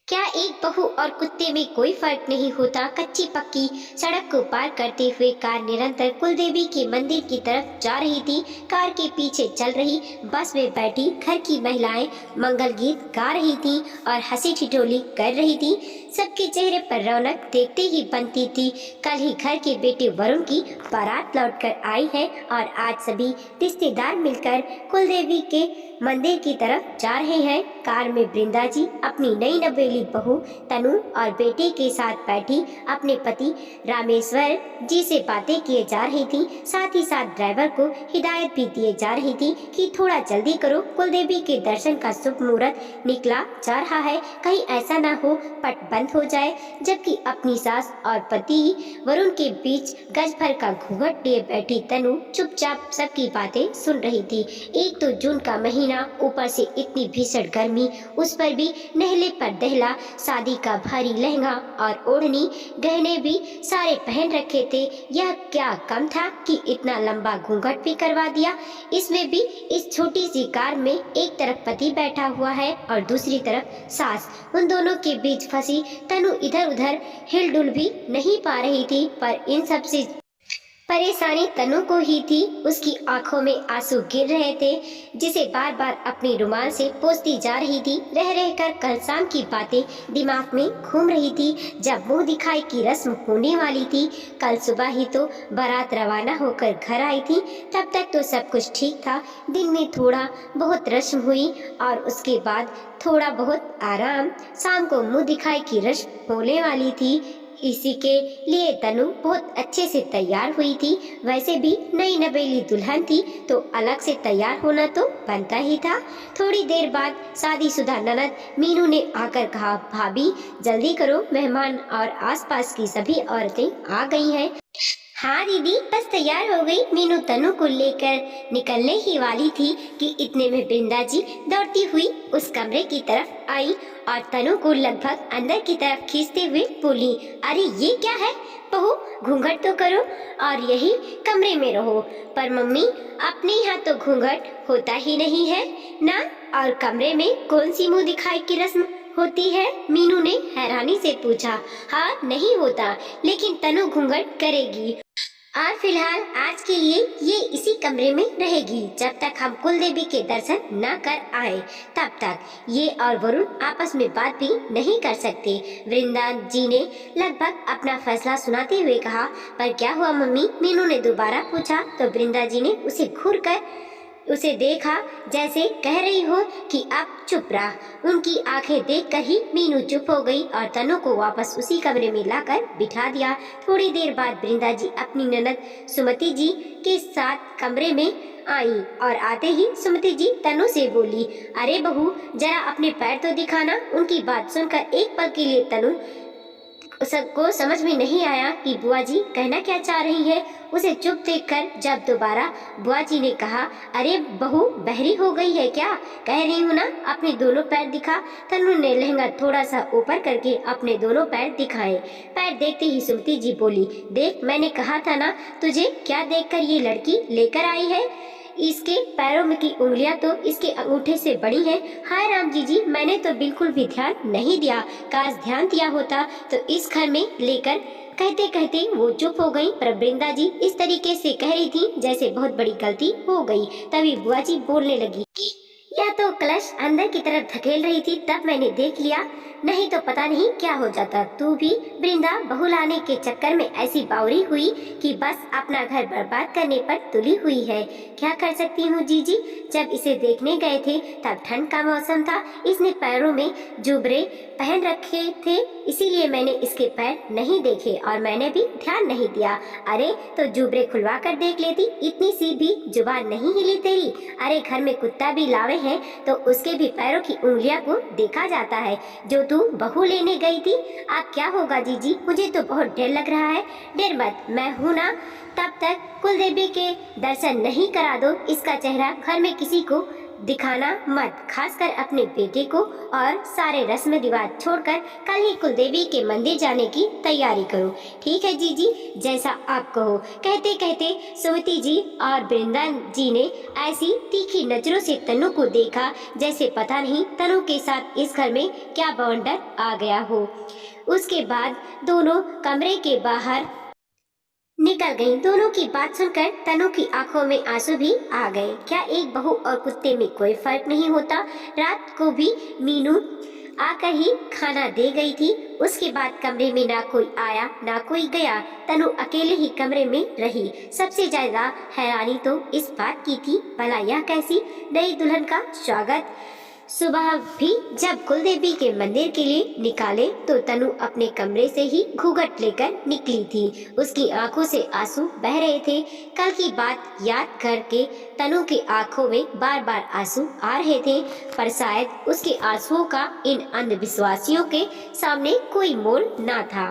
क्या एक बहू और कुत्ते में कोई फर्क नहीं होता। कच्ची पक्की सड़क को पार करते हुए कार निरंतर कुलदेवी के मंदिर की तरफ जा रही थी। कार के पीछे चल रही बस में बैठी घर की महिलाएं मंगल गीत गा रही थीं और हंसी ठिठोली कर रही थीं। सबके चेहरे पर रौनक देखते ही बनती थी। कल ही घर के बेटे वरुण की बारात लौटकर आई है और आज सभी रिश्तेदार मिलकर कुलदेवी के मंदिर की तरफ जा रहे हैं। कार में वृंदा जी अपनी नई नवेली बहू तनु और बेटे के साथ बैठी अपने पति रामेश्वर जी से बातें किए जा रही थी। साथ ही साथ ड्राइवर को हिदायत भी दिए जा रही थी कि थोड़ा जल्दी करो, कुलदेवी के दर्शन का शुभ मुहूर्त निकला जा रहा है, कहीं ऐसा ना हो पट बंद हो जाए। जबकि अपनी सास और पति वरुण के बीच गज भर का घूंघट लिए बैठी तनु चुपचाप सबकी बातें सुन रही थी। एक तो जून का महीना, ऊपर से इतनी भीषण गर्मी, उस पर भी नहले पर दहला शादी का भारी लहंगा और ओढ़नी, गहने भी सारे पहन रखे थे। यह क्या कम था कि इतना लंबा घूंघट भी करवा दिया। इसमें भी इस छोटी सी कार में एक तरफ पति बैठा हुआ है और दूसरी तरफ सास। उन दोनों के बीच फंसी तनु इधर उधर हिलडुल भी नहीं पा रही थी, पर इन सब से परेशानी तनु को ही थी। उसकी आंखों में आंसू गिर रहे थे, जिसे बार बार अपनी रुमाल से पोंछती जा रही थी। रह रहकर कल शाम की बातें दिमाग में घूम रही थी। जब मुंह दिखाई की रस्म होने वाली थी, कल सुबह ही तो बारात रवाना होकर घर आई थी, तब तक तो सब कुछ ठीक था। दिन में थोड़ा बहुत रस्म हुई और उसके बाद थोड़ा बहुत आराम। शाम को मुंह दिखाई की रस्म होने वाली थी, इसी के लिए तनु बहुत अच्छे से तैयार हुई थी। वैसे भी नई नवेली दुल्हन थी तो अलग से तैयार होना तो बनता ही था। थोड़ी देर बाद शादीशुदा ननद मीनू ने आकर कहा, भाभी जल्दी करो, मेहमान और आसपास की सभी औरतें आ गई हैं। हाँ दीदी, बस तैयार हो गई। मीनू तनु को लेकर निकलने ही वाली थी कि इतने में वृंदा जी दौड़ती हुई उस कमरे की तरफ आई और तनु को लगभग अंदर की तरफ खींचते हुए बोली, अरे ये क्या है बहू, घूंघट तो करो और यही कमरे में रहो। पर मम्मी, अपने यहाँ तो घूंघट होता ही नहीं है ना, और कमरे में कौन सी मुंह दिखाई की रस्म होती है? मीनू ने हैरानी से पूछा। हाँ नहीं होता, लेकिन तनु घूंघट करेगी और फिलहाल आज के लिए ये इसी कमरे में रहेगी जब तक हम कुलदेवी के दर्शन न कर आए। तब तक ये और वरुण आपस में बात भी नहीं कर सकते। वृंदा जी ने लगभग अपना फैसला सुनाते हुए कहा, पर क्या हुआ मम्मी? मीनू ने दोबारा पूछा तो वृंदा जी ने उसे घूर कर उसे देखा, जैसे कह रही हो कि अब चुप रहा। उनकी आंखें देखकर ही मीनू चुप हो गई और तनु को वापस उसी कमरे में लाकर बिठा दिया। थोड़ी देर बाद वृंदा जी अपनी ननद सुमति जी के साथ कमरे में आई और आते ही सुमति जी तनु से बोली, अरे बहू जरा अपने पैर तो दिखाना। उनकी बात सुनकर एक पल के लिए तनु सबको समझ में नहीं आया कि बुआ जी कहना क्या चाह रही है। उसे चुप देखकर जब दोबारा बुआ जी ने कहा, अरे बहू बहरी हो गई है क्या? कह रही हूँ ना, अपने दोनों पैर दिखा। तनु ने लहंगा थोड़ा सा ऊपर करके अपने दोनों पैर दिखाए। पैर देखते ही सुमति जी बोली, देख मैंने कहा था ना तुझे, क्या देखकर ये लड़की लेकर आई है? इसके पैरों में की उंगलियां तो इसके अंगूठे से बड़ी हैं। हाय राम जी, मैंने तो बिल्कुल भी ध्यान नहीं दिया। काश ध्यान दिया होता तो इस घर में लेकर। कहते कहते वो चुप हो गई, पर वृंदा जी इस तरीके से कह रही थी जैसे बहुत बड़ी गलती हो गई। तभी बुआ जी बोलने लगी, या तो कलश अंदर की तरफ धकेल रही थी तब मैंने देख लिया, नहीं तो पता नहीं क्या हो जाता। तू भी वृंदा बहू लाने के चक्कर में ऐसी बावरी हुई कि बस अपना घर बर्बाद करने पर तुली हुई है। क्या कर सकती हूँ जीजी, जब इसे देखने गए थे तब ठंड का मौसम था, इसने पैरों में जुबरे पहन रखे थे, इसीलिए मैंने इसके पैर नहीं देखे और मैंने भी ध्यान नहीं दिया। अरे तो जुबरे खुलवा कर देख लेती, इतनी सी भी जुबान नहीं हिली तेरी। अरे घर में कुत्ता भी लावे हैं तो उसके भी पैरों की उंगलियां को देखा जाता है। जो तू बहू लेने गई थी, अब क्या होगा जीजी? मुझे तो बहुत डर लग रहा है। डर मत, मैं हूँ ना। तब तक कुलदेवी के दर्शन नहीं करा दो, इसका चेहरा घर में किसी को दिखाना मत, खासकर अपने बेटे को, और सारे रस्म रिवाज छोड़कर कल ही कुलदेवी के मंदिर जाने की तैयारी करो। ठीक है जीजी, जैसा आप कहो। कहते कहते सुमति जी और वृंदा जी ने ऐसी तीखी नजरों से तनु को देखा जैसे पता नहीं तनु के साथ इस घर में क्या बवंडर आ गया हो। उसके बाद दोनों कमरे के बाहर निकल गईं। दोनों की बात सुनकर तनु की आंखों में आंसू भी आ गए। क्या एक बहू और कुत्ते में कोई फर्क नहीं होता? रात को भी मीनू आकर ही खाना दे गई थी। उसके बाद कमरे में ना कोई आया ना कोई गया। तनु अकेले ही कमरे में रही। सबसे ज्यादा हैरानी तो इस बात की थी, भला यह कैसी नई दुल्हन का स्वागत। सुबह भी जब कुलदेवी के मंदिर के लिए निकाले तो तनु अपने कमरे से ही घूंघट लेकर निकली थी। उसकी आंखों से आंसू बह रहे थे। कल की बात याद करके तनु की आंखों में बार बार आंसू आ रहे थे, पर शायद उसके आंसुओं का इन अंधविश्वासियों के सामने कोई मोल ना था।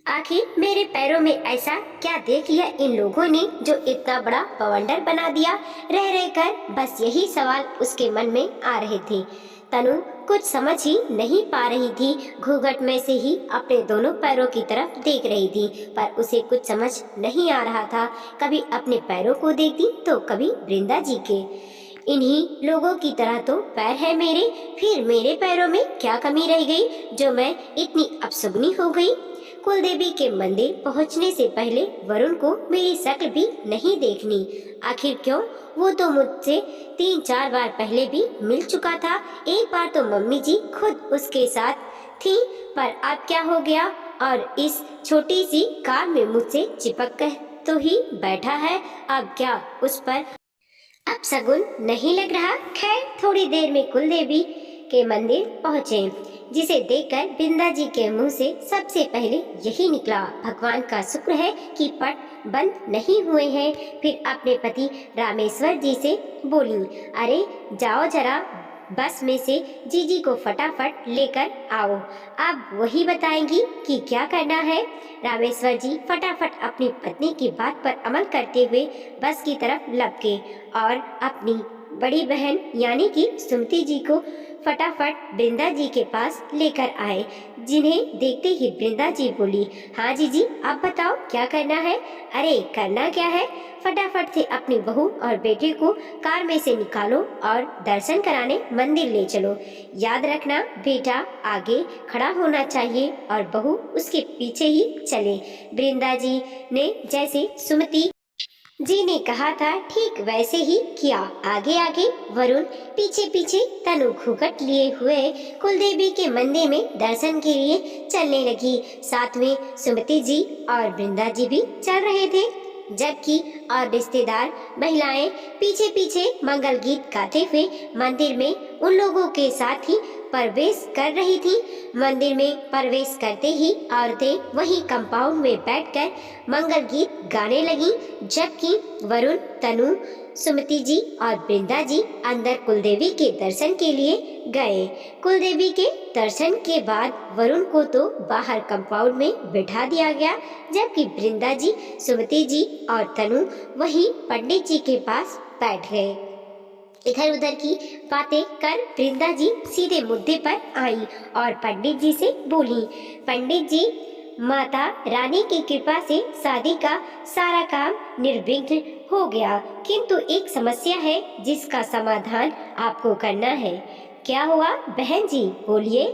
आखिर मेरे पैरों में ऐसा क्या देख लिया इन लोगों ने जो इतना बड़ा बवंडर बना दिया? रह रह कर बस यही सवाल उसके मन में आ रहे थे। तनु कुछ समझ ही नहीं पा रही थी। घूंघट में से ही अपने दोनों पैरों की तरफ देख रही थी, पर उसे कुछ समझ नहीं आ रहा था। कभी अपने पैरों को देखती तो कभी वृंदा जी के। इन्हीं लोगों की तरह तो पैर है मेरे, फिर मेरे पैरों में क्या कमी रह गई जो मैं इतनी अपशगुनी हो गई? कुलदेवी के मंदिर पहुंचने से पहले वरुण को मेरी शक्ल भी नहीं देखनी। आखिर क्यों? वो तो मुझसे 3-4 बार पहले भी मिल चुका था। एक बार तो मम्मी जी खुद उसके साथ थी, पर अब क्या हो गया? और इस छोटी सी कार में मुझसे चिपक कर तो ही बैठा है। अब क्या उस पर अपशगुन नहीं लग रहा? खैर, थोड़ी देर में कुलदेवी के मंदिर पहुँचे, जिसे देखकर वृंदा जी के मुंह से सबसे पहले यही निकला, भगवान का शुक्र है कि पट बंद नहीं हुए हैं। फिर अपने पति रामेश्वर जी से बोली, अरे जाओ जरा बस में से जीजी को फटाफट लेकर आओ। अब वही बताएंगी कि क्या करना है। रामेश्वर जी फटाफट अपनी पत्नी की बात पर अमल करते हुए बस की तरफ लपके और अपनी बड़ी बहन यानी कि सुमति जी को फटाफट वृंदा जी के पास लेकर आए, जिन्हें देखते ही वृंदा जी बोली, हाँ जीजी आप बताओ क्या करना है? अरे करना क्या है, फटाफट से अपनी बहू और बेटे को कार में से निकालो और दर्शन कराने मंदिर ले चलो। याद रखना बेटा आगे खड़ा होना चाहिए और बहू उसके पीछे ही चले। वृंदा जी ने जैसे सुमति जी ने कहा था ठीक वैसे ही किया। आगे आगे वरुण, पीछे पीछे तनु घूंघट लिए हुए कुलदेवी के मंदिर में दर्शन के लिए चलने लगी। साथ में सुमति जी और वृंदा जी भी चल रहे थे, जबकि और रिश्तेदार महिलाएं पीछे पीछे मंगल गीत गाते हुए मंदिर में उन लोगों के साथ ही प्रवेश कर रही थी। मंदिर में प्रवेश करते ही औरतें वहीं कंपाउंड में बैठकर मंगल गीत गाने लगीं, जबकि वरुण, तनु, सुमति जी और वृंदा जी अंदर कुलदेवी के दर्शन के लिए गए। कुलदेवी के दर्शन के बाद वरुण को तो बाहर कंपाउंड में बिठा दिया गया, जबकि वृंदा जी, सुमति जी और तनु वहीं पंडित जी के पास बैठ गए। इधर उधर की बातें कर वृंदा जी सीधे मुद्दे पर आई और पंडित जी से बोली, पंडित जी माता रानी की कृपा से शादी का सारा काम निर्विघ्न हो गया, किंतु एक समस्या है जिसका समाधान आपको करना है। क्या हुआ बहन जी, बोलिए।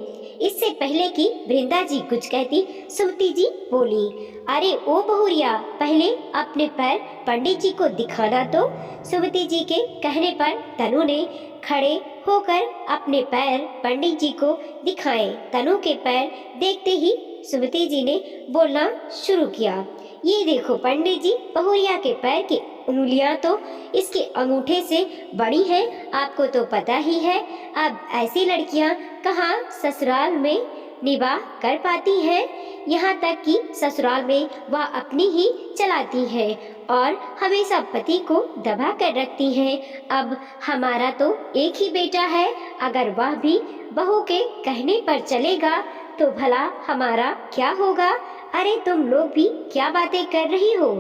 इससे पहले कि वृंदा जी कुछ कहती, सुमति जी बोली, अरे ओ बहुरिया, पहले अपने पैर पंडित जी को दिखाना तो। सुमति जी के कहने पर तनु ने खड़े होकर अपने पैर पंडित जी को दिखाए। तनु के पैर देखते ही सुमति जी ने बोलना शुरू किया, ये देखो पंडित जी, बहुरिया के पैर की उंगलियां तो इसके अंगूठे से बड़ी हैं, आपको तो पता ही है। अब ऐसी लड़कियां कहाँ ससुराल में निवाह कर पाती हैं, यहाँ तक कि ससुराल में वह अपनी ही चलाती है और हमेशा पति को दबा कर रखती हैं। अब हमारा तो एक ही बेटा है, अगर वह भी बहू के कहने पर चलेगा तो भला हमारा क्या होगा? अरे तुम लोग भी क्या बातें कर रही हो?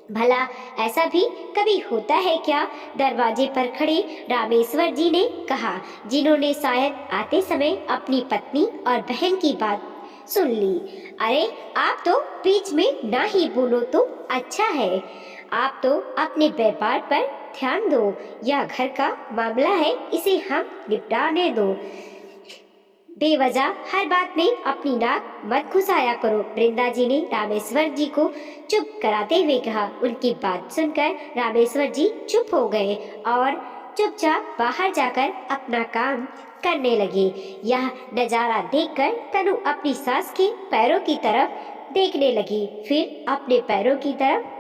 भला ऐसा भी कभी होता है क्या? दरवाजे पर खड़े रामेश्वर जी ने कहा, जिन्होंने शायद आते समय अपनी पत्नी और बहन की बात सुन ली। अरे आप तो बीच में ना ही बोलो तो अच्छा है। आप तो अपने व्यापार पर ध्यान दो। यह घर का मामला है, इसे हम निपटाने दो। बेवजह हर बात में अपनी नाक मत घुसाया करो। वृंदा जी ने रामेश्वर जी को चुप कराते हुए कहा। उनकी बात सुनकर रामेश्वर जी चुप हो गए और चुपचाप बाहर जाकर अपना काम करने लगे। यह नजारा देखकर तनु अपनी सास के पैरों की तरफ देखने लगी, फिर अपने पैरों की तरफ।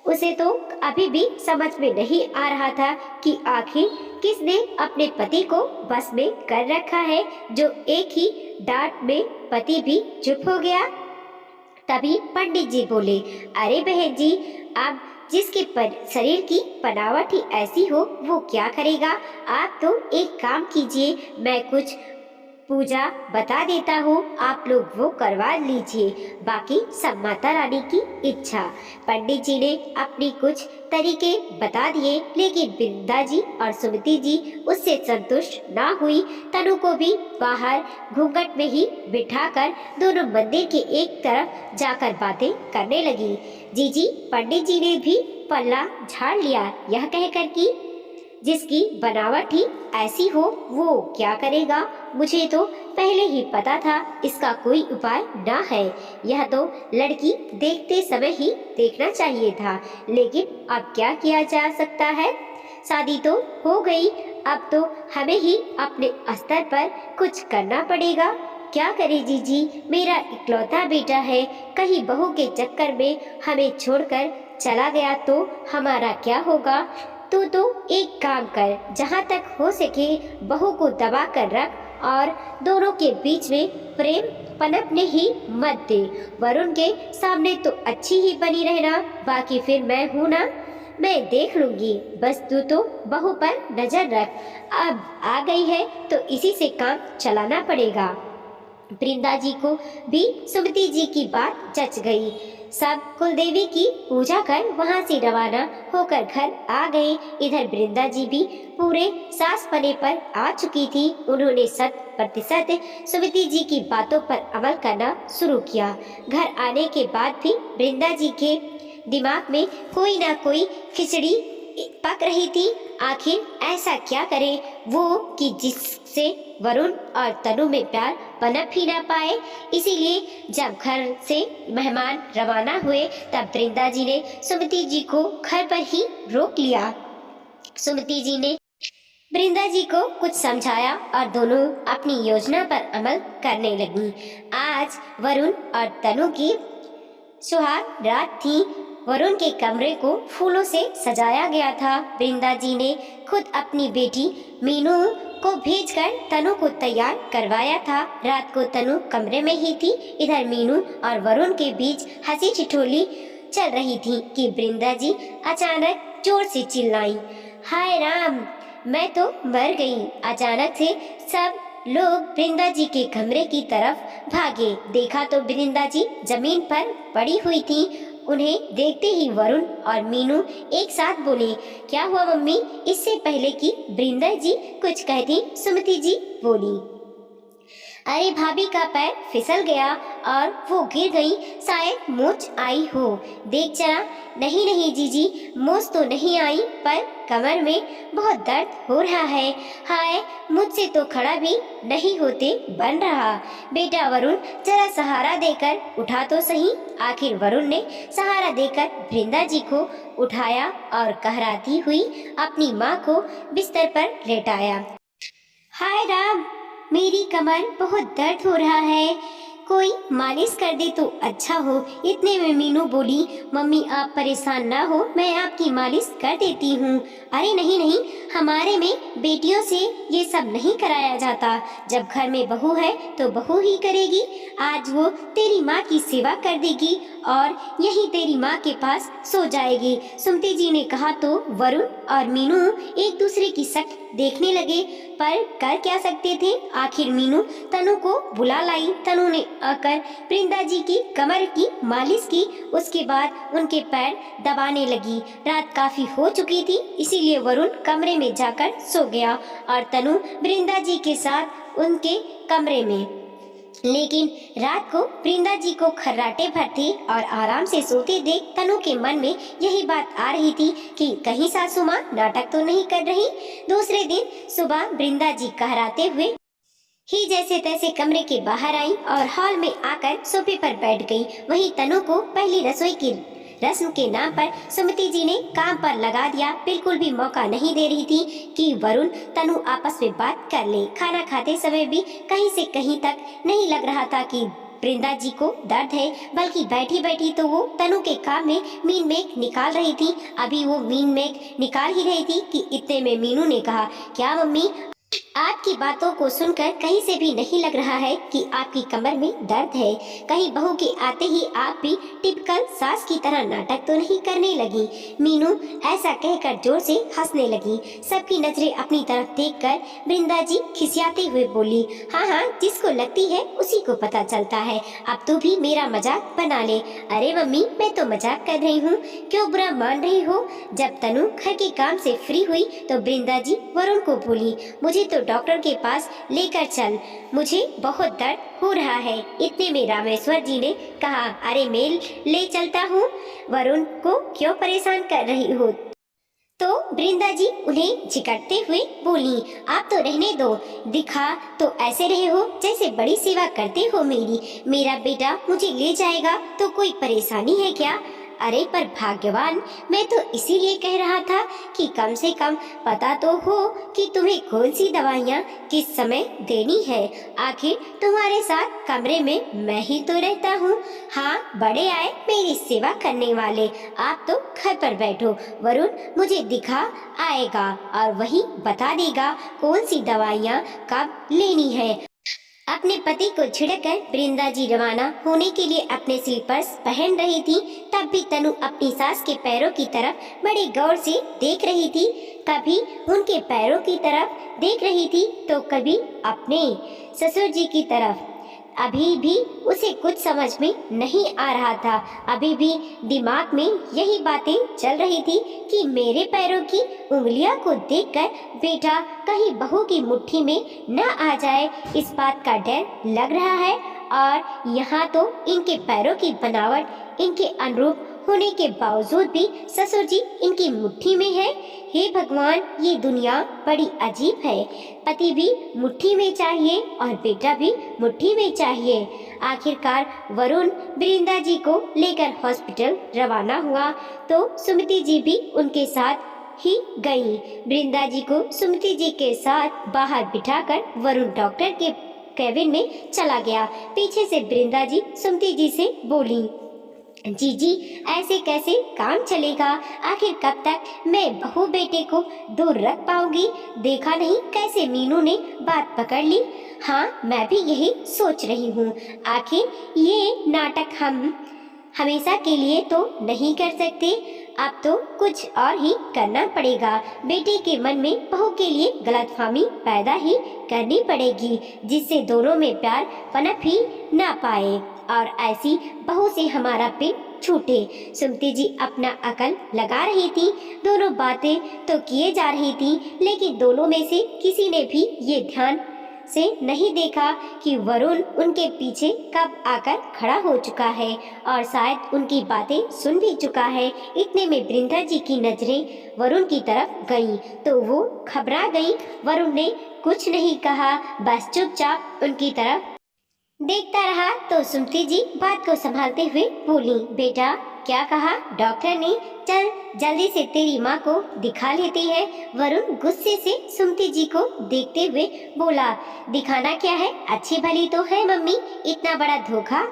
उसे तो अभी भी समझ में नहीं आ रहा था कि आखिर किसने अपने पति को बस में कर रखा है, जो एक ही डांट में पति भी चुप हो गया। तभी पंडित जी बोले, अरे बहन जी, अब जिसके शरीर की बनावट ही ऐसी हो वो क्या करेगा? आप तो एक काम कीजिए, मैं कुछ पूजा बता देता हूँ, आप लोग वो करवा लीजिए, बाकी सब माता रानी की इच्छा। पंडित जी ने अपनी कुछ तरीके बता दिए, लेकिन वृंदा जी और सुमति जी उससे संतुष्ट ना हुई। तनु को भी बाहर घूंघट में ही बिठाकर दोनों मंदिर के एक तरफ जाकर बातें करने लगी। जी पंडित जी ने भी पल्ला झाड़ लिया, यह कहकर कि जिसकी बनावट ही ऐसी हो वो क्या करेगा? मुझे तो पहले ही पता था इसका कोई उपाय ना है। यह तो लड़की देखते समय ही देखना चाहिए था, लेकिन अब क्या किया जा सकता है? शादी तो हो गई, अब तो हमें ही अपने स्तर पर कुछ करना पड़ेगा। क्या करे जीजी, मेरा इकलौता बेटा है, कहीं बहू के चक्कर में हमें छोड़कर चला गया तो हमारा क्या होगा? तू तो एक काम कर, जहाँ तक हो सके बहू को दबा कर रख और दोनों के बीच में प्रेम पनपने ही मत दे। वरुण के सामने तो अच्छी ही बनी रहना, बाकी फिर मैं हूँ ना, मैं देख लूंगी। बस तू तो बहू पर नजर रख। अब आ गई है तो इसी से काम चलाना पड़ेगा। वृंदा जी को भी सुमति जी की बात जच गई। सब कुलदेवी की पूजा कर वहां से रवाना होकर घर आ गए। इधर वृंदा जी भी पूरे सास पने पर आ चुकी थी। उन्होंने 100% सुमति जी की बातों पर अमल करना शुरू किया। घर आने के बाद भी वृंदा जी के दिमाग में कोई ना कोई खिचड़ी पक रही थी। आखिर ऐसा क्या करे वो कि जिससे वरुण और तनु में प्यार पनप ही ना पाए। इसीलिए जब घर से मेहमान रवाना हुए तब वृंदा जी ने सुमति जी को घर पर ही रोक लिया। सुमति जी ने वृंदा जी को कुछ समझाया और दोनों अपनी योजना पर अमल करने लगी। आज वरुण और तनु की सुहाग रात थी। वरुण के कमरे को फूलों से सजाया गया था। वृंदा जी ने खुद अपनी बेटी मीनू को भेजकर तनु को तैयार करवाया था। रात को तनु कमरे में ही थी। इधर मीनू और वरुण के बीच हंसी ठिठोली चल रही थी कि वृंदा जी अचानक जोर से चिल्लाई, हाय राम, मैं तो मर गई। अचानक से सब लोग वृंदा जी के कमरे की तरफ भागे। देखा तो वृंदा जी जमीन पर पड़ी हुई थी। उन्हें देखते ही वरुण और मीनू एक साथ बोले, क्या हुआ मम्मी? इससे पहले कि वृंदा जी कुछ कहती सुमति जी बोली, अरे भाभी का पैर फिसल गया और वो गिर गई, शायद मोच आई हो, देख जरा। नहीं नहीं जीजी, मोच तो नहीं आई, पर कमर में बहुत दर्द हो रहा है। हाय, मुझसे तो खड़ा भी नहीं होते बन रहा। बेटा वरुण, जरा सहारा देकर उठा तो सही। आखिर वरुण ने सहारा देकर वृंदा जी को उठाया और कहराती हुई अपनी माँ को बिस्तर पर लेटाया। हाय राम, मेरी कमर बहुत दर्द हो रहा है, कोई मालिश कर दे तो अच्छा हो। इतने में मीनू बोली, मम्मी आप परेशान ना हो, मैं आपकी मालिश कर देती हूँ। अरे नहीं नहीं, हमारे में बेटियों से ये सब नहीं कराया जाता। जब घर में बहू है तो बहू ही करेगी। आज वो तेरी माँ की सेवा कर देगी और यही तेरी माँ के पास सो जाएगी। सुमति जी ने कहा तो वरुण और मीनू एक दूसरे की शक्ल देखने लगे। पर कर क्या सकते थे। आखिर मीनू तनु को बुला लाई। तनु ने आकर वृंदा जी की कमर की मालिश की। उसके बाद उनके पैर दबाने लगी। रात काफी हो चुकी थी, इसीलिए वरुण कमरे में जाकर सो गया और तनु वृंदा जी के साथ उनके कमरे में। लेकिन रात को वृंदा जी को खर्राटे भरते और आराम से सोते देख तनु के मन में यही बात आ रही थी कि कहीं सासू माँ नाटक तो नहीं कर रही। दूसरे दिन सुबह वृंदा जी कहराते हुए ही जैसे तैसे कमरे के बाहर आई और हॉल में आकर सोफे पर बैठ गई। वहीं तनु को पहली रसोई की रस्म के नाम पर सुमति जी ने काम पर लगा दिया। बिल्कुल भी मौका नहीं दे रही थी कि वरुण तनु आपस में बात कर ले। खाना खाते समय भी कहीं से कहीं तक नहीं लग रहा था कि वृंदा जी को दर्द है, बल्कि बैठी बैठी तो वो तनु के काम में मीन मेक निकाल रही थी। अभी वो मीन मेक निकाल ही रही थी कि इतने में मीनू ने कहा, क्या मम्मी, आपकी बातों को सुनकर कहीं से भी नहीं लग रहा है कि आपकी कमर में दर्द है। कहीं बहू के आते ही आप भी टिपिकल सास की तरह नाटक तो नहीं करने लगी। मीनू ऐसा कहकर जोर से हंसने लगी। सबकी नजरें अपनी तरफ देखकर वृंदा जी खिसियाते हुए बोली, हाँ हाँ, जिसको लगती है उसी को पता चलता है। अब तू भी मेरा मजाक बना ले। अरे मम्मी, मैं तो मजाक कर रही हूँ, क्यों बुरा मान रही हो। जब तनु घर के काम से फ्री हुई तो वृंदा जी वरुण को बोली, मुझे तो डॉक्टर के पास लेकर चल, मुझे बहुत दर्द हो रहा है। इतने में रामेश्वर जी ने कहा, अरे मैं ले चलता हूँ, वरुण को क्यों परेशान कर रही हो। तो वृंदा जी उन्हें झिकटते हुए बोली, आप तो रहने दो, दिखा तो ऐसे रहे हो जैसे बड़ी सेवा करते हो मेरी। मेरा बेटा मुझे ले जाएगा तो कोई परेशानी है क्या। अरे पर भाग्यवान, मैं तो इसीलिए कह रहा था कि कम से कम पता तो हो कि तुम्हें कौन सी दवाइयाँ किस समय देनी है। आखिर तुम्हारे साथ कमरे में मैं ही तो रहता हूँ। हाँ, बड़े आए मेरी सेवा करने वाले, आप तो घर पर बैठो। वरुण मुझे दिखा आएगा और वही बता देगा कौन सी दवाइयाँ कब लेनी है। अपने पति को छिड़कर वृंदा जी रवाना होने के लिए अपने स्लीपर्स पहन रही थी। तब भी तनु अपनी सास के पैरों की तरफ बड़े गौर से देख रही थी। कभी उनके पैरों की तरफ देख रही थी तो कभी अपने ससुर जी की तरफ। अभी भी उसे कुछ समझ में नहीं आ रहा था। अभी भी दिमाग में यही बातें चल रही थी कि मेरे पैरों की उंगलियां को देखकर बेटा कहीं बहू की मुट्ठी में न आ जाए, इस बात का डर लग रहा है। और यहाँ तो इनके पैरों की बनावट इनके अनुरूप होने के बावजूद भी ससुर जी इनकी मुट्ठी में है। हे भगवान, ये दुनिया बड़ी अजीब है। पति भी मुट्ठी में चाहिए और बेटा भी मुट्ठी में चाहिए। आखिरकार वरुण वृंदा जी को लेकर हॉस्पिटल रवाना हुआ तो सुमति जी भी उनके साथ ही गई। वृंदा जी को सुमति जी के साथ बाहर बिठाकर वरुण डॉक्टर के केबिन में चला गया। पीछे से वृंदा जी सुमति जी से बोली, जीजी, ऐसे कैसे काम चलेगा। आखिर कब तक मैं बहू बेटे को दूर रख पाऊंगी। देखा नहीं कैसे मीनू ने बात पकड़ ली। हाँ, मैं भी यही सोच रही हूँ। आखिर ये नाटक हम हमेशा के लिए तो नहीं कर सकते, अब तो कुछ और ही करना पड़ेगा। बेटे के मन में बहू के लिए गलतफहमी पैदा ही करनी पड़ेगी, जिससे दोनों में प्यार पनप ही ना पाए और ऐसी बहू से हमारा पेट छूटे। सुमति जी अपना अकल लगा रही थी। दोनों बातें तो किए जा रही थी, लेकिन दोनों में से किसी ने भी ये ध्यान से नहीं देखा कि वरुण उनके पीछे कब आकर खड़ा हो चुका है और शायद उनकी बातें सुन भी चुका है। इतने में वृंदा जी की नजरें वरुण की तरफ गईं तो वो घबरा गई। वरुण ने कुछ नहीं कहा, बस चुपचाप उनकी तरफ देखता रहा। तो सुमति जी बात को संभालते हुए बोली, बेटा क्या कहा डॉक्टर ने, चल जल्दी से तेरी माँ को दिखा लेती है। वरुण गुस्से से सुमति जी को देखते हुए बोला, दिखाना क्या है, अच्छी भली तो है मम्मी, इतना बड़ा धोखा,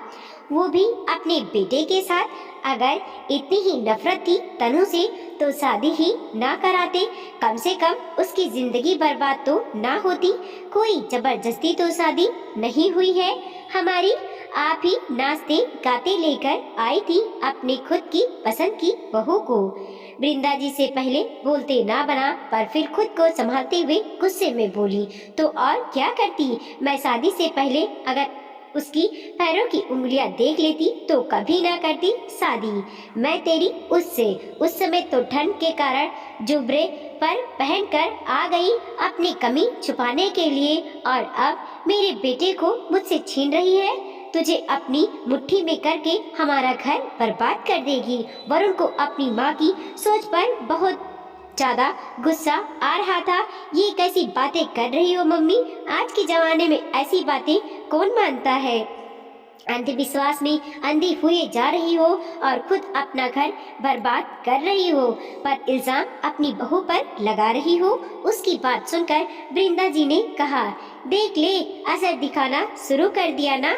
वो भी अपने बेटे के साथ। अगर इतनी ही नफरत थी तनु से तो शादी ही ना कराते, कम से कम उसकी जिंदगी बर्बाद तो ना होती। कोई जबरदस्ती तो शादी नहीं हुई है हमारी। आप ही नाचते गाते लेकर आई थी अपनी खुद की पसंद की बहू को। वृंदा जी से पहले बोलते ना बना, पर फिर खुद को संभालते हुए गुस्से में बोली, तो और क्या करती, मैं शादी से पहले अगर उसकी पैरों की उंगलियां देख लेती तो कभी ना करती शादी। मैं तेरी उससे उस समय तो ठंड के कारण जुबरे पर पहनकर आ गई अपनी कमी छुपाने के लिए, और अब मेरे बेटे को मुझसे छीन रही है। तुझे अपनी मुट्ठी में करके हमारा घर बर्बाद कर देगी। वरुण को अपनी माँ की सोच पर बहुत ज्यादा गुस्सा आ रहा था। ये कैसी बातें कर रही हो मम्मी, आज के जमाने में ऐसी बातें कौन मानता है। अंधविश्वास में अंधी हुए जा रही हो और खुद अपना घर बर्बाद कर रही हो, पर इल्जाम अपनी बहू पर लगा रही हो। उसकी बात सुनकर वृंदा जी ने कहा, देख ले, असर दिखाना शुरू कर दिया ना।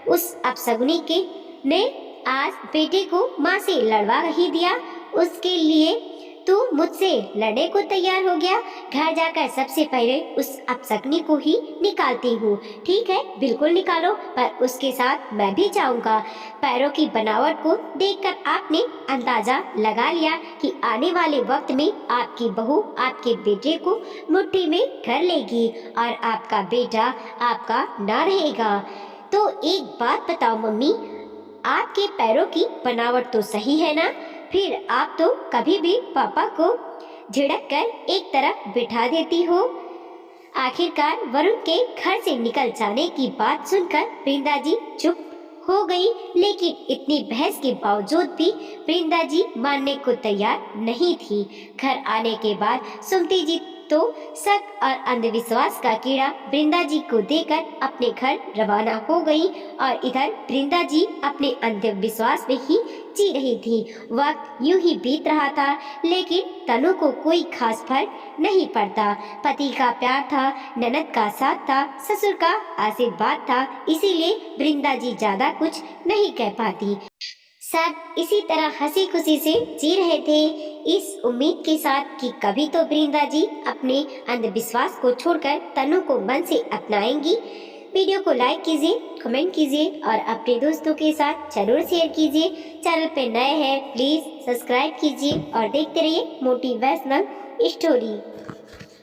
उस अपशगुनी के ने आज बेटे को माँ से लड़वा ही दिया। उसके लिए तू मुझसे लड़ने को तैयार हो गया। घर जाकर सबसे पहले उस अपशगुनी को ही निकालती हूँ। ठीक है, बिल्कुल निकालो, पर उसके साथ मैं भी जाऊंगा। पैरों की बनावट को देखकर आपने अंदाजा लगा लिया कि आने वाले वक्त में आपकी बहू आपके बेटे को मुट्ठी में कर लेगी और आपका बेटा आपका ना रहेगा। तो एक बात बताओ मम्मी, आपके पैरों की बनावट तो सही है ना, फिर आप तो कभी भी पापा को झिड़क कर एक तरफ बिठा देती हो। आखिरकार वरुण के घर से निकल जाने की बात सुनकर वृंदा जी चुप हो गई, लेकिन इतनी बहस के बावजूद भी वृंदा जी मानने को तैयार नहीं थी। घर आने के बाद सुमति जी तो शक और अंधविश्वास का कीड़ा वृंदा जी को देकर अपने घर रवाना हो गई, और इधर वृंदा जी अपने अंधविश्वास में ही जी रही थी। वक्त यूं ही बीत रहा था, लेकिन तनु को कोई खास फर्क नहीं पड़ता। पति का प्यार था, ननद का साथ था, ससुर का आशीर्वाद था, इसीलिए वृंदा जी ज्यादा कुछ नहीं कह पाती। सब इसी तरह हंसी खुशी से जी रहे थे, इस उम्मीद के साथ कि कभी तो वृंदा जी अपने अंधविश्वास को छोड़कर तनु को मन से अपनाएंगी। वीडियो को लाइक कीजिए, कमेंट कीजिए और अपने दोस्तों के साथ जरूर शेयर कीजिए। चैनल पे नए हैं प्लीज सब्सक्राइब कीजिए और देखते रहिए मोटिवेशनल स्टोरी।